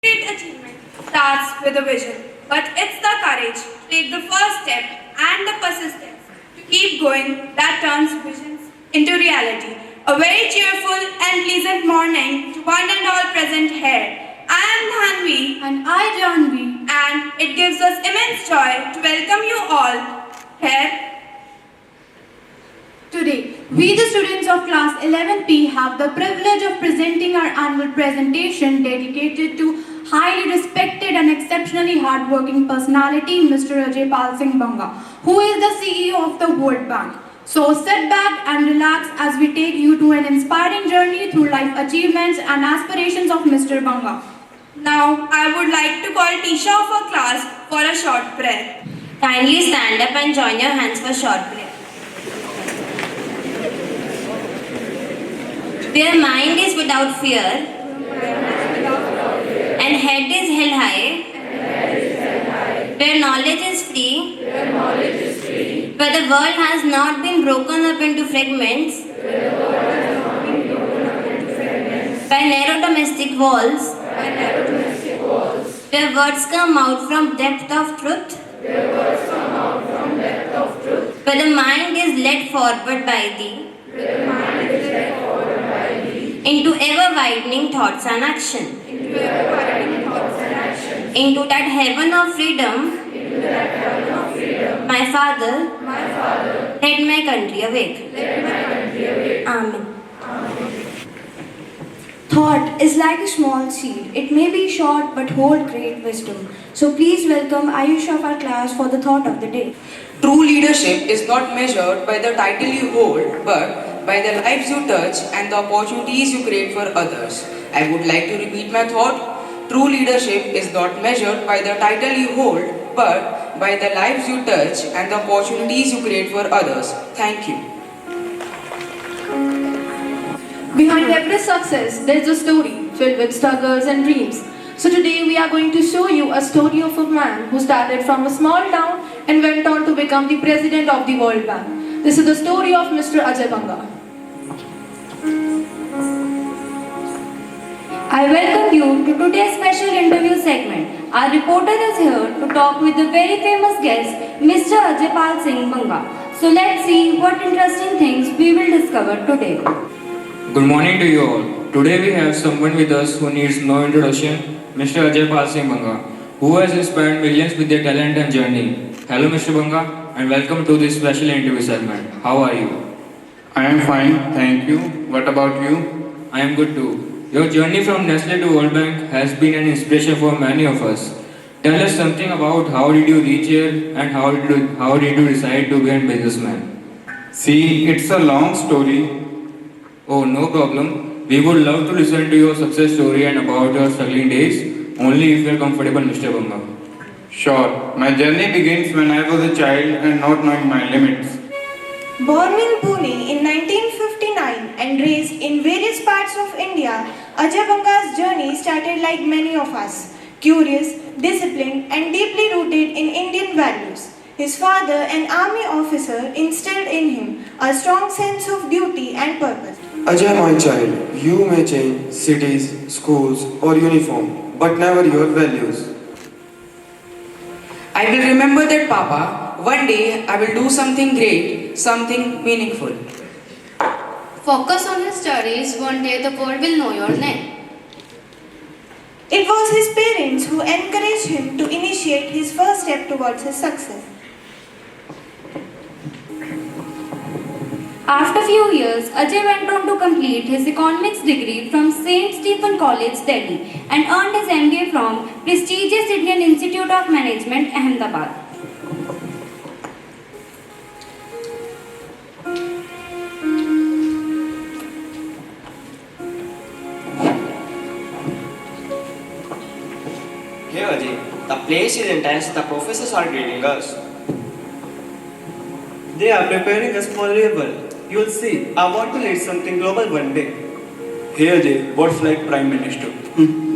Great achievement starts with a vision, but it's the courage to take the first step and the persistence to keep going that turns visions into reality. A very cheerful and pleasant morning to one and all present here. I am Dhanvi And I, Janvi. and it gives us immense joy to welcome you all here. Today, we the students of class 11P have the privilege of presenting our annual presentation dedicated to highly respected and exceptionally hardworking personality, Mr. Ajay Pal Singh Banga, who is the CEO of the World Bank. So sit back and relax as we take you to an inspiring journey through life achievements and aspirations of Mr. Banga. Now, I would like to call Tisha of our class for a short prayer. Kindly stand up and join your hands for short prayer. Where mind is without fear and head is held high, where knowledge is free, where the world has not been broken up into fragments by narrow domestic walls, where words come out from depth of truth, where the mind is led forward by thee into ever widening thoughts and action, into that heaven of freedom, my Father, let my country awake. Amen. Thought is like a small seed. It may be short but hold great wisdom. So please welcome Ayush of our class for the thought of the day. True leadership is not measured by the title you hold, but by the lives you touch and the opportunities you create for others. I would like to repeat my thought. True leadership is not measured by the title you hold, but by the lives you touch and the opportunities you create for others. Thank you. Behind every success, there is a story filled with struggles and dreams. So today we are going to show you a story of a man who started from a small town and went on to become the president of the World Bank. This is the story of Mr. Ajay Banga. I welcome you to today's special interview segment. Our reporter is here to talk with the very famous guest, Mr. Ajay Pal Singh Banga. So let's see what interesting things we will discover today. Good morning to you all. Today we have someone with us who needs no introduction, Mr. Ajay Pal Singh Banga, who has inspired millions with their talent and journey. Hello Mr. Banga and welcome to this special interview segment. How are you? I am fine, thank you. What about you? I am good too. Your journey from Nestle to World Bank has been an inspiration for many of us. Tell us something about how did you reach here and how did you decide to be a businessman? See, it's a long story. Oh, no problem. We would love to listen to your success story and about your struggling days, only if you are comfortable, Mr. Banga. Sure, my journey begins when I was a child and not knowing my limits. Born in Pune in 1959 and raised in various parts of India, Ajay Banga's journey started like many of us, curious, disciplined and deeply rooted in Indian values. His father, an army officer, instilled in him a strong sense of duty and purpose. Ajay, my child, you may change cities, schools or uniform, but never your values. I will remember that, Papa. One day I will do something great, something meaningful. Focus on his studies, one day the world will know your name. It was his parents who encouraged him to initiate his first step towards his success. After a few years, Ajay went on to complete his economics degree from St. Stephen College, Delhi and earned his MBA from prestigious Indian Institute of Management, Ahmedabad. Hey Ajay, the place is intense, the professors are grading us. They are preparing us for level. You'll see, I want to lead something global one day. Hey Ajay, what's like Prime Minister?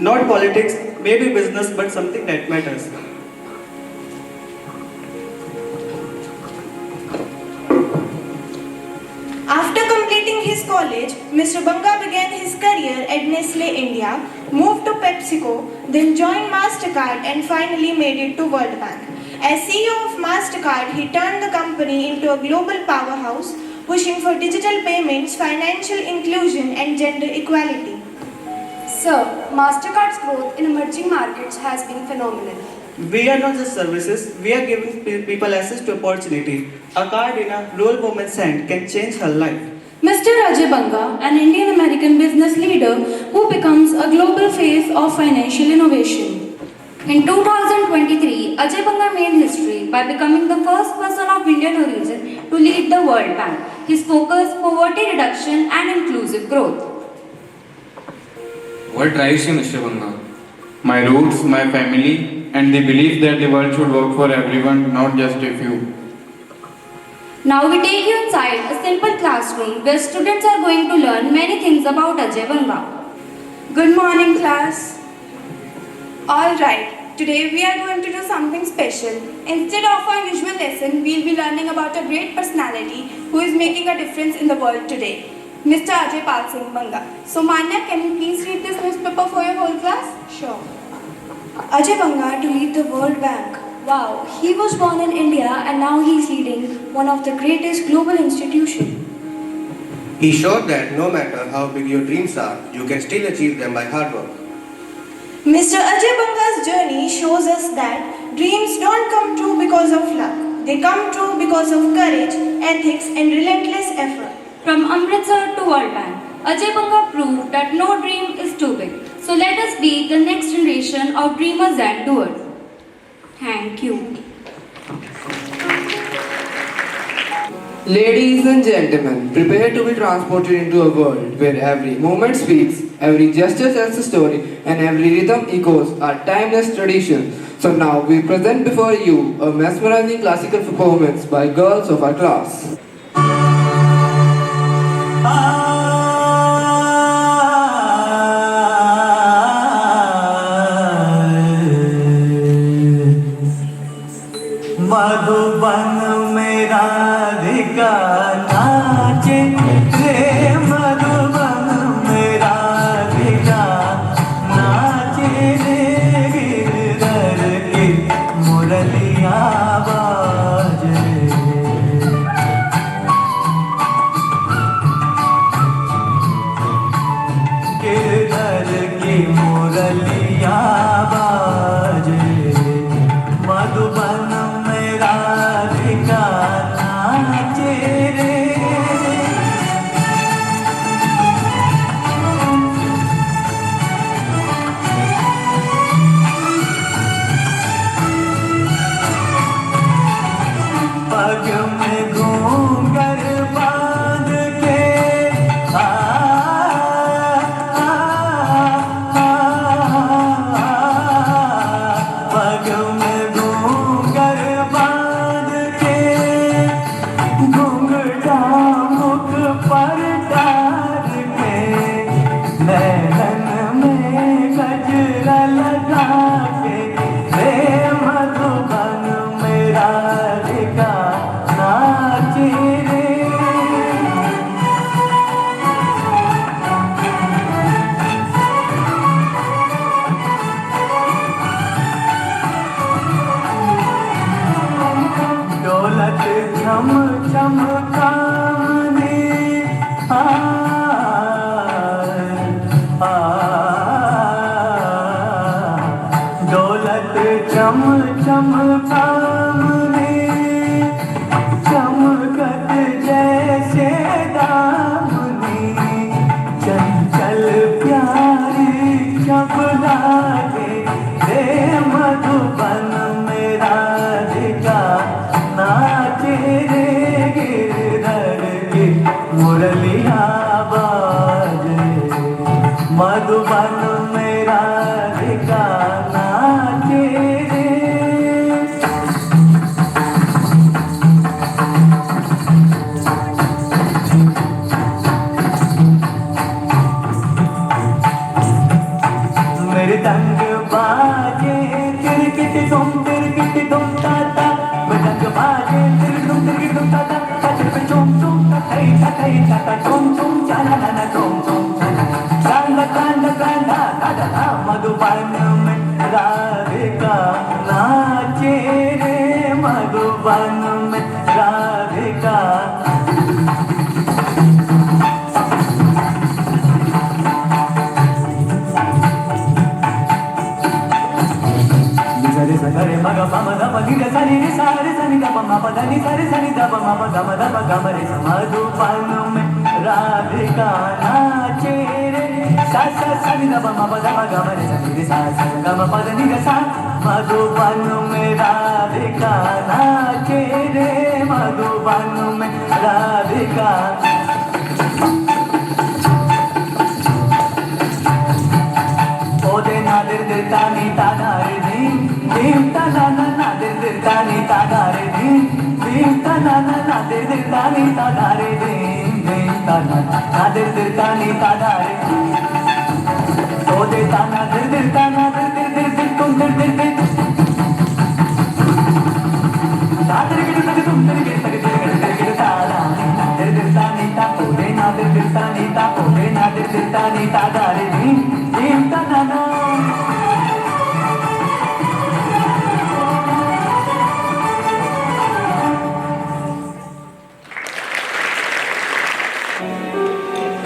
Not politics, maybe business, but something that matters. After completing his college, Mr. Banga began his career at Nestle India, moved to PepsiCo, then joined MasterCard and finally made it to World Bank. As CEO of MasterCard, he turned the company into a global powerhouse, pushing for digital payments, financial inclusion, and gender equality. Sir, MasterCard's growth in emerging markets has been phenomenal. We are not just services, we are giving people access to opportunity. A card in a rural woman's hand can change her life. Mr. Ajay Banga, an Indian-American business leader who becomes a global face of financial innovation. In 2023, Ajay Banga made history by becoming the first person of Indian origin to lead the World Bank. His focus, poverty reduction and inclusive growth. What drives you, Mr. Banga? My roots, my family, and the belief that the world should work for everyone, not just a few. Now we take you inside a simple classroom where students are going to learn many things about Ajay Banga. Good morning, class. Alright, today we are going to do something special. Instead of our usual lesson, we'll be learning about a great personality who is making a difference in the world today. Mr. Ajay Pal Singh Banga. So Manya, can you please read this newspaper for your whole class? Sure. Ajay Banga to lead the World Bank. Wow, he was born in India and now he's leading one of the greatest global institutions. He showed that no matter how big your dreams are, you can still achieve them by hard work. Mr. Ajay Banga's journey shows us that dreams don't come true because of luck. They come true because of courage, ethics, and relentless effort. From Amritsar to World Bank, Ajay Banga proved that no dream is too big. So let us be the next generation of dreamers and doers. Thank you. Ladies and gentlemen, prepare to be transported into a world where every moment speaks, every gesture tells a story, and every rhythm echoes our timeless traditions. So now we present before you a mesmerizing classical performance by girls of our class. Madhuban में राधिका नाचे रे मधुबन में राधिका नाचे रे गिरधर की मुरलिया बाजे गिरधर की मुरलिया बाजे मधुबन राधिका नाचे रे पग में घूंघर बांध के पग में घूंघर बांध के घूंघटा मुख पर डाल के नैनन में गजरा लगा के रे मधुबन में राधिका नाचे रे दौलत झम झम कामने दौलत झम झम कामने चमकत जैसे दामनी चंचल प्यारी शबना के रे मधुबन में राधिका नाचे रे गिरधर की मुरलिया बाजे मधुबन में राधिका नाचे रे मृदंग बाजे तिरकिट तुम ताता मृदंग बाजे तिरकिट तुम ताता कचर पे चुम चुम तथई तथई तथा चुम चुम चला ना चुम चुम चला कांदा कांदा कांदा कांदा మగ పమ దప నిద సని రి సారి సని దప మ పద ని సరి సని దప మ ప గమ దప గమ రి స మధుబన్ में राधिका नाचे रे सा सा सनि दप म पद म गम रे सनि रे सा सा गम पद नि रे सा मधुबन में राधिका नाचे रे मधुबन में राधिका ओदे नादिर दिल तानी तानारे dim ता ना नादिर दिल तानी तानारे dim ता ना नादिर दिल तानी तानारे dim ता ना नादिर दिल तानी तानारे ओदे ताना दिल ताना दिल तुम दिल नादिर गिर तुम दिल ताना दिल तानी ता ओदे नादिर दिल तानी ता ओदे नादिर दिल तानी तानारे dim ता ना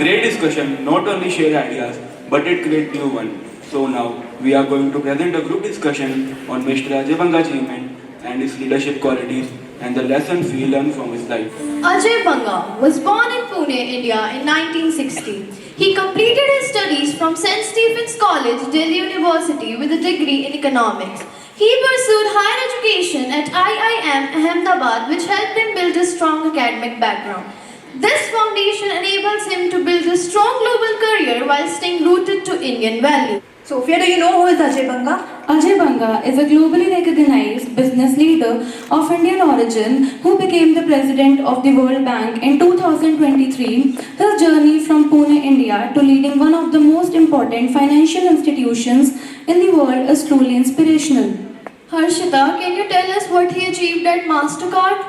Great discussion not only share ideas but it create new one. So now we are going to present a group discussion on Mr. Ajay Banga's achievement and his leadership qualities and the lessons we learn from his life. Ajay Banga was born in Pune, India in 1960. He completed his studies from St. Stephen's College, Delhi University with a degree in economics. He pursued higher education at IIM Ahmedabad, which helped him build a strong academic background. This foundation enables him to build a strong global career while staying rooted to Indian values. Sophia, do you know who is Ajay Banga? Ajay Banga is a globally recognized business leader of Indian origin who became the president of the World Bank in 2023. His journey from Pune, India to leading one of the most important financial institutions in the world is truly inspirational. Harshita, can you tell us what he achieved at MasterCard?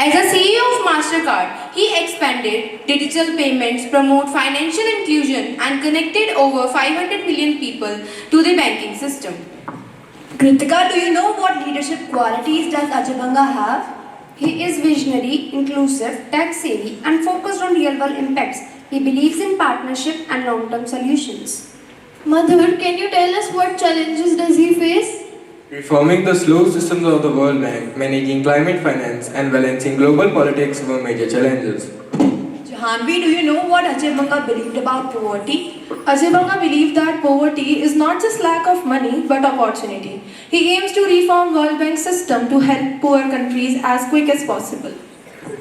As a CEO of MasterCard, he expanded digital payments, promoted financial inclusion, and connected over 500 million people to the banking system. Kritika, do you know what leadership qualities does Ajay Banga have? He is visionary, inclusive, tech-savvy and focused on real-world impacts. He believes in partnership and long-term solutions. Madhur, can you tell us what challenges does he face? Reforming the slow systems of the World Bank, managing climate finance, and balancing global politics were major challenges. Jahanvi, do you know what Ajay Banga believed about poverty? Ajay Banga believed that poverty is not just lack of money but opportunity. He aims to reform World Bank system to help poor countries as quick as possible.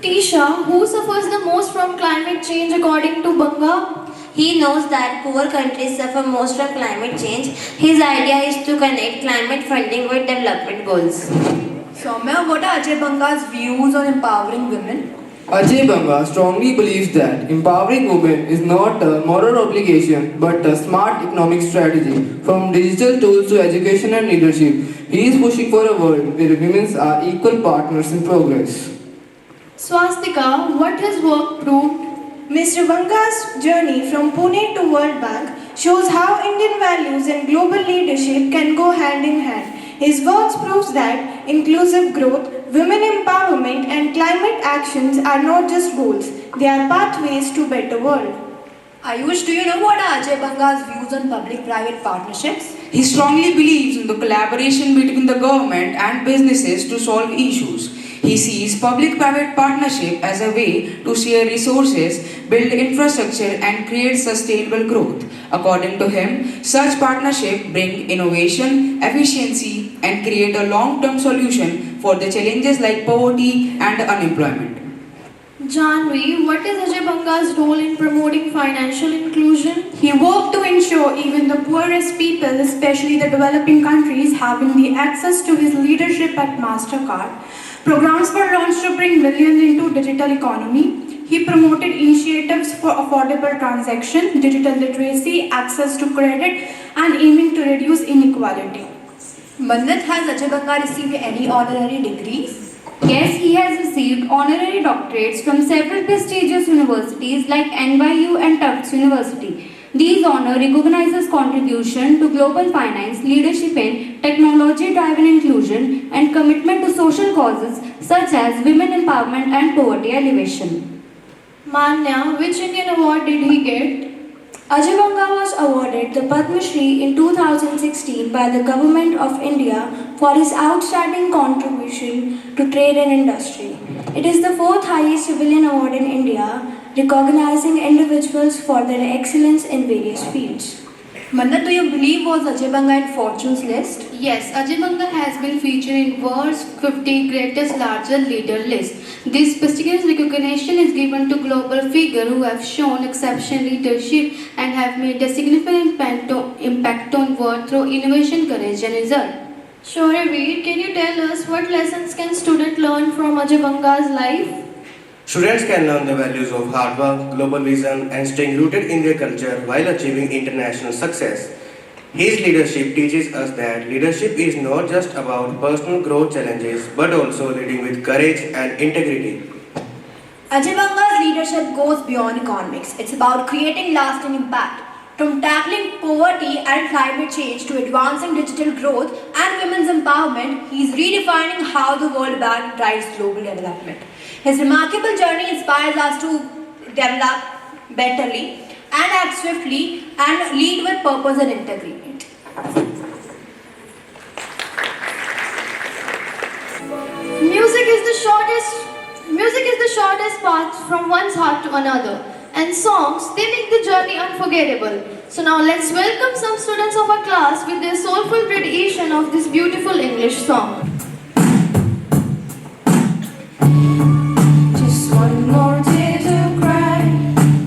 Tisha, who suffers the most from climate change according to Banga? He knows that poor countries suffer most from climate change. His idea is to connect climate funding with development goals. Soumya, what are Ajay Banga's views on empowering women? Ajay Banga strongly believes that empowering women is not a moral obligation but a smart economic strategy. From digital tools to education and leadership, he is pushing for a world where women are equal partners in progress. Swastika, what his work proved? Mr. Banga's journey from Pune to World Bank shows how Indian values and global leadership can go hand in hand. His works proves that inclusive growth, women empowerment and climate actions are not just goals, they are pathways to better world. Ayush, do you know what are Ajay Banga's views on public-private partnerships? He strongly believes in the collaboration between the government and businesses to solve issues. He sees public-private partnership as a way to share resources, build infrastructure and create sustainable growth. According to him, such partnerships bring innovation, efficiency and create a long-term solution for the challenges like poverty and unemployment. Janvi, what is Ajay Banga's role in promoting financial inclusion? He worked to ensure even the poorest people, especially the developing countries, having the access to his leadership at MasterCard. Programs were launched to bring millions into digital economy. He promoted initiatives for affordable transaction, digital literacy, access to credit, and aiming to reduce inequality. Mannat, has Ajay Banga received any honorary degrees? Yes, he has received honorary doctorates from several prestigious universities like NYU and Tufts University. These honors recognize his contribution to global finance, leadership in technology-driven inclusion, and commitment to social causes such as women empowerment and poverty alleviation. Manya, which Indian award did he get? Ajay Banga was awarded the Padma Shri in 2016 by the Government of India for his outstanding contribution to trade and industry. It is the fourth highest civilian award in India, recognizing individuals for their excellence in various fields. Mannat, do you believe was Ajay Banga in Fortune's list? Yes, Ajay Banga has been featured in world's 50 greatest larger leader list. This prestigious recognition is given to global figures who have shown exceptional leadership and have made a significant impact on world through innovation, courage and result. Shoravir, can you tell us what lessons can students learn from Ajay Banga's life? Students can learn the values of hard work, global vision, and staying rooted in their culture while achieving international success. His leadership teaches us that leadership is not just about personal growth challenges but also leading with courage and integrity. Ajay Banga's leadership goes beyond economics. It's about creating lasting impact. From tackling poverty and climate change to advancing digital growth and women's empowerment, he is redefining how the World Bank drives global development. His remarkable journey inspires us to develop betterly and act swiftly and lead with purpose and integrity. Music is the shortest path from one's heart to another, and songs, they make the journey unforgettable. So now let's welcome some students of our class with their soulful rendition of this beautiful English song. Just one more tear to cry,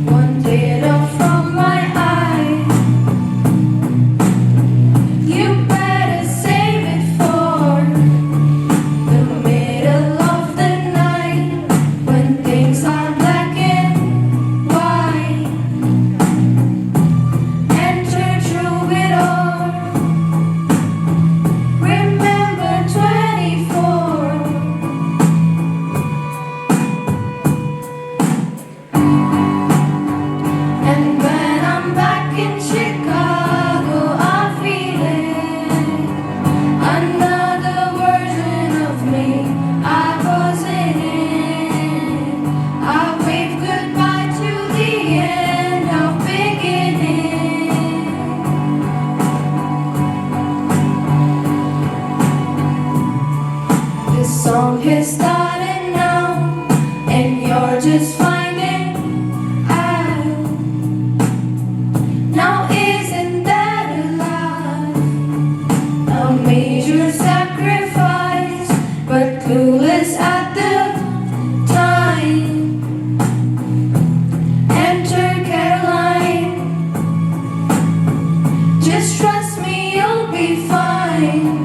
one tear from my eye. You better save it for the middle of the night, when things are black and white. Enter through it all. Remember 24. And when I'm back in Chicago, I'm feeling another version of me I wasn't in. I wave goodbye to the end of beginning. This song has started now, and you're just finding out. Now isn't that a lot? A major sacrifice, but clueless at the time. Enter Caroline. Just trust me, you'll be fine.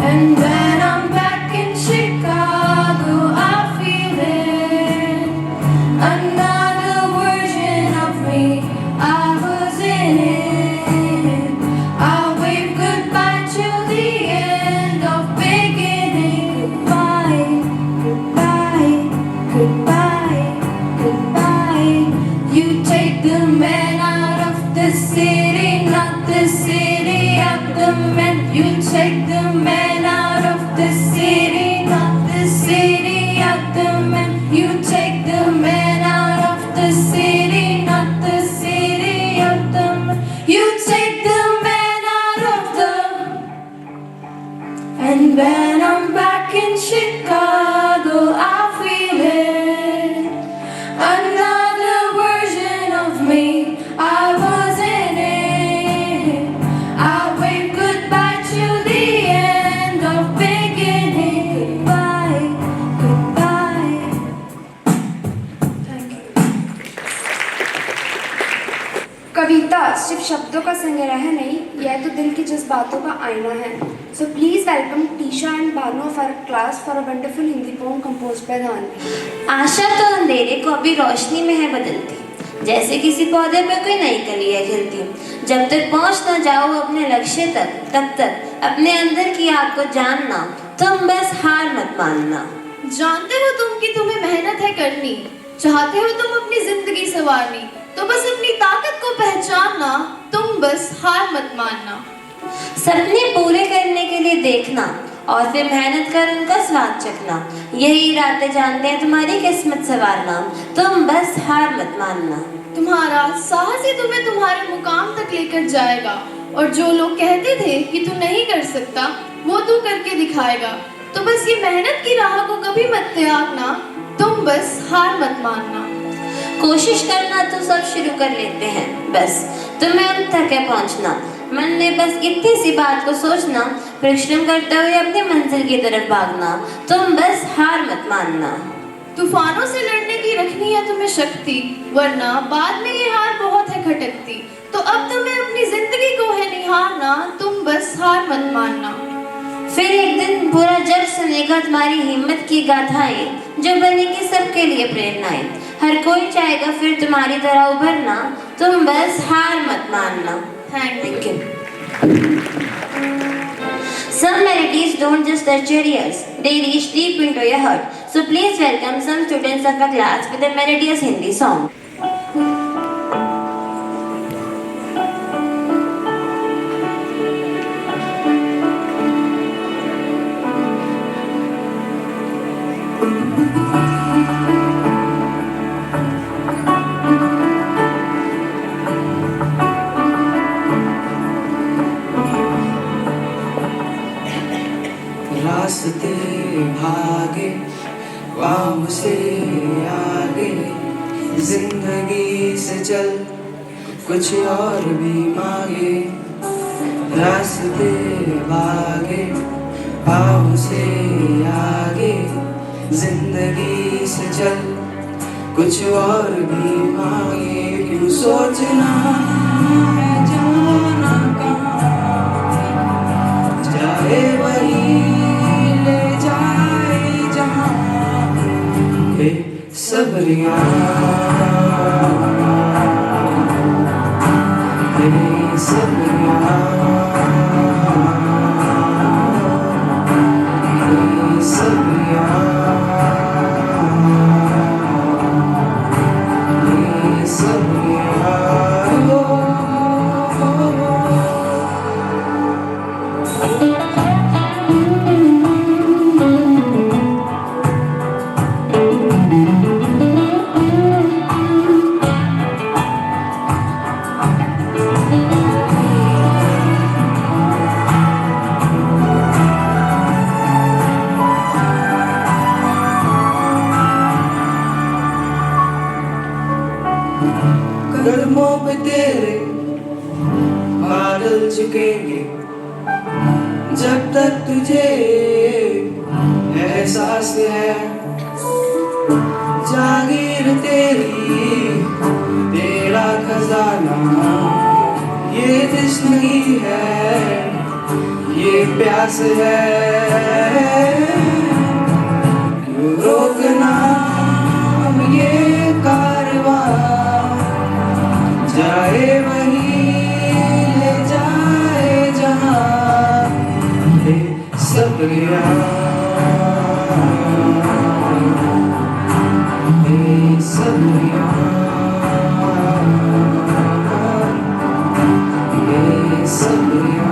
And when I'm back in Chicago, I feel it. Another version of me I wasn't in. I'll wave goodbye till the end of beginning. Goodbye, goodbye, goodbye, goodbye. You take the man out of the city, not the city out the man. You take the man out of the city, not the city out the man. You take the man out of the city, not the city out the man. You take the man out of the. And when I'm back in Chicago, I feel it. Another version of me I wasn't in. I wave goodbye till the end of beginning. Goodbye, goodbye. Thank you. कविता सिर्फ शब्दों का संग्रह नहीं, यह तो दिल की जज्बातों का आईना है. So please welcome Tisha and Banu of our class for a wonderful Hindi poem composed by Dhanvi. आशा तो अंधेरे को अभी रोशनी में है बदलती, जैसे किसी पौधे पे कोई नई कली है खिलती. जब तक पहुंच ना जाओ अपने लक्ष्य तक, तब तक अपने अंदर की आग को जानना, तुम बस हार मत मानना. जानते हो तुम कि तुम्हें मेहनत है करनी, चाहते हो तुम अपनी जिंदगी संवारनी, तो बस अपनी ताकत को पहचानना, तुम बस हार मत मानना. सपने पूरे करने के लिए देखना और फिर मेहनत कर उनका स्वाद चखना, यही रातें जानते हैं तुम्हारी किस्मत संवारना, तुम बस हार मत मानना. तुम्हारा साहस ही तुम्हें तुम्हारे मुकाम तक लेकर जाएगा और जो लोग कहते थे कि तू नहीं कर सकता वो तू करके दिखाएगा। तो बस ये मेहनत की राह को कभी मत त्यागना, तुम बस हार मत मानना। कोशिश करना तो सब शुरू कर लेते हैं, बस तुम्हें अंत तक है पहुंचना। मन में बस इतनी सी बात को सोचना, परिश्रम करते हुए अपनी मंजिल की तरफ भागना। तुम बस हार मत मानना। तूफानों से लड़ने की रखनी है तुम्हें शक्ति, वरना बाद में ये हार बहुत है खटकती। तो अब तुम्हें अपनी जिंदगी को है निहारना, तुम बस हार मत मानना। फिर एक दिन पूरा जग सुनेगा तुम्हारी हिम्मत की गाथाएं, जो बनेगी सबके लिए प्रेरणाएं। हर कोई चाहेगा फिर तुम्हारी तरह उभरना, तुम बस हार मत मानना। Thank you. Some melodies don't just touch your ears, they reach deep into your heart. So please welcome some students of our class with a melodious Hindi song. रास्ते भागे ख्वाब से आगे, जिंदगी से चल कुछ और भी मांगे। रास्ते भागे ख्वाब से आगे, जिंदगी से चल कुछ और भी मांगे। क्यों सोचना है जाना कहाँ, जाए वही ले जाए जहाँ। बेसब्रियाँ बेसब्रियाँ कदमों पे तेरे बादल झुकेंगे, जब तक तुझे एहसास है। जागीर तेरी तेरा खजाना, ये दिश नहीं है ये प्यास है। क्यों रोकना ये कारवां, जाए वही ले जाए जहाँ। Besabriyaan Besabriyaan Besabriyaan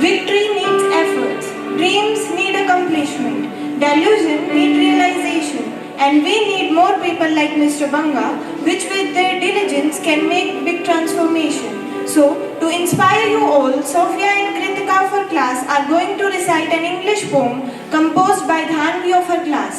Victory needs efforts, dreams need accomplishment, delusion need realization, and we need more people like Mr. Banga, which with their diligence can make big transformation. So, to inspire you all, Sophia and Kritika of her class are going to recite an English poem composed by Dhanvi of her class.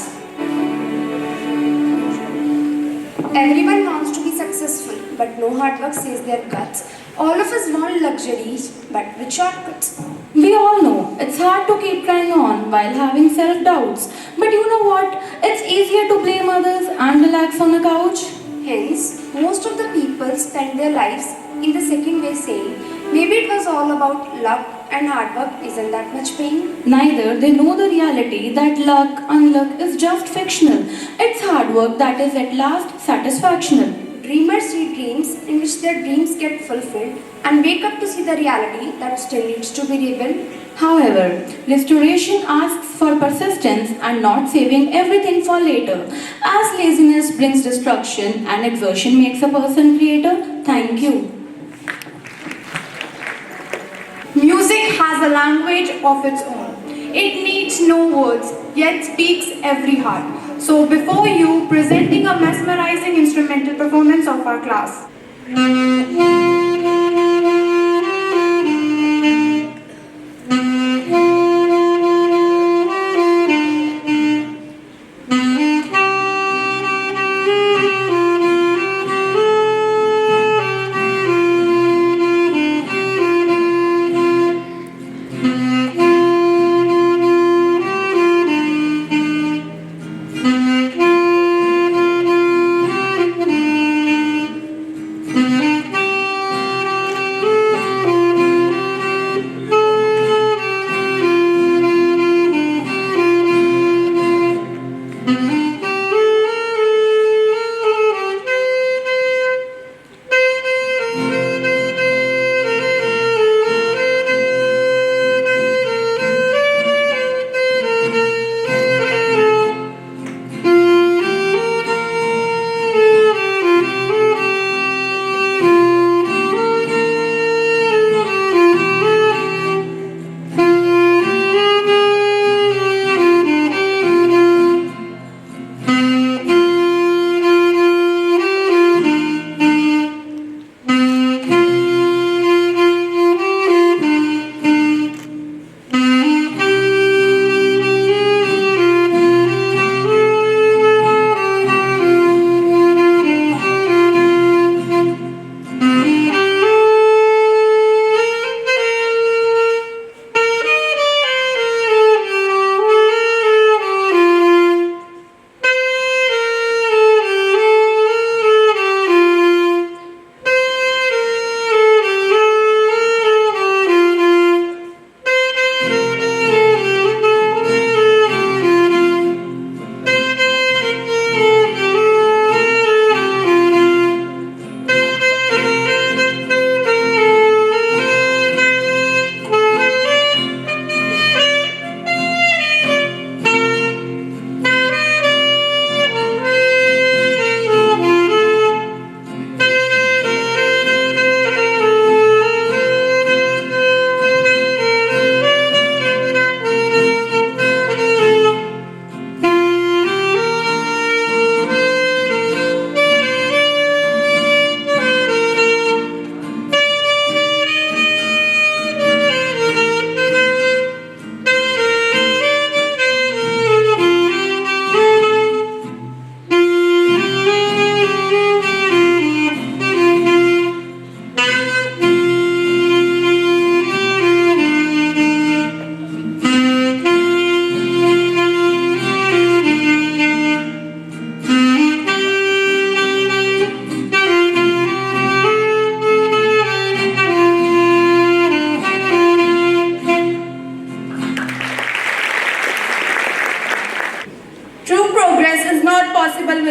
Everyone wants to be successful, but no hard work saves their guts. All of us want luxuries, but with shortcuts. We all know it's hard to keep trying on while having self-doubts. But you know what? It's easier to blame others and relax on a couch. Hence, most of the people spend their lives in the second way saying, maybe it was all about luck and hard work isn't that much pain. Neither they know the reality that luck, unluck is just fictional. It's hard work that is at last satisfactional. Dreamers see dreams in which their dreams get fulfilled and wake up to see the reality that still needs to be rebuilt. However, restoration asks for persistence and not saving everything for later, as laziness brings destruction and exertion makes a person creator. Thank you. Music has a language of its own. It needs no words, yet speaks every heart. So before you, presenting a mesmerizing instrumental performance of our class.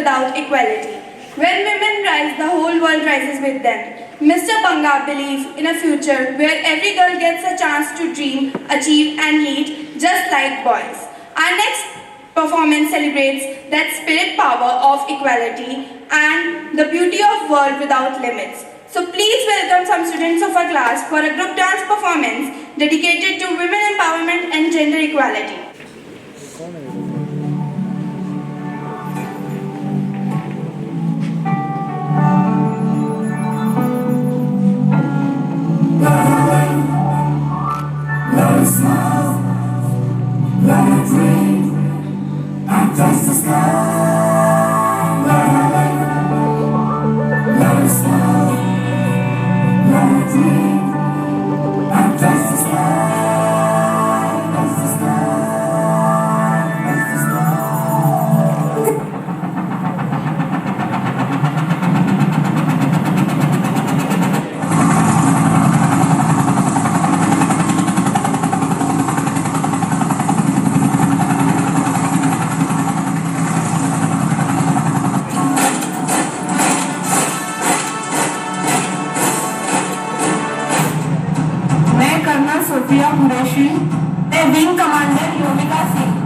without equality. When women rise, the whole world rises with them. Mr. Banga believes in a future where every girl gets a chance to dream, achieve and lead just like boys. Our next performance celebrates that spirit power of equality and the beauty of world without limits. So please welcome some students of our class for a group dance performance dedicated to women empowerment and gender equality. Let it smile, let it dream, and touch the sky. Let it smile, let it dream, and touch the sky. Touch the sky, touch the sky. field, their wing commander Yovika Singh.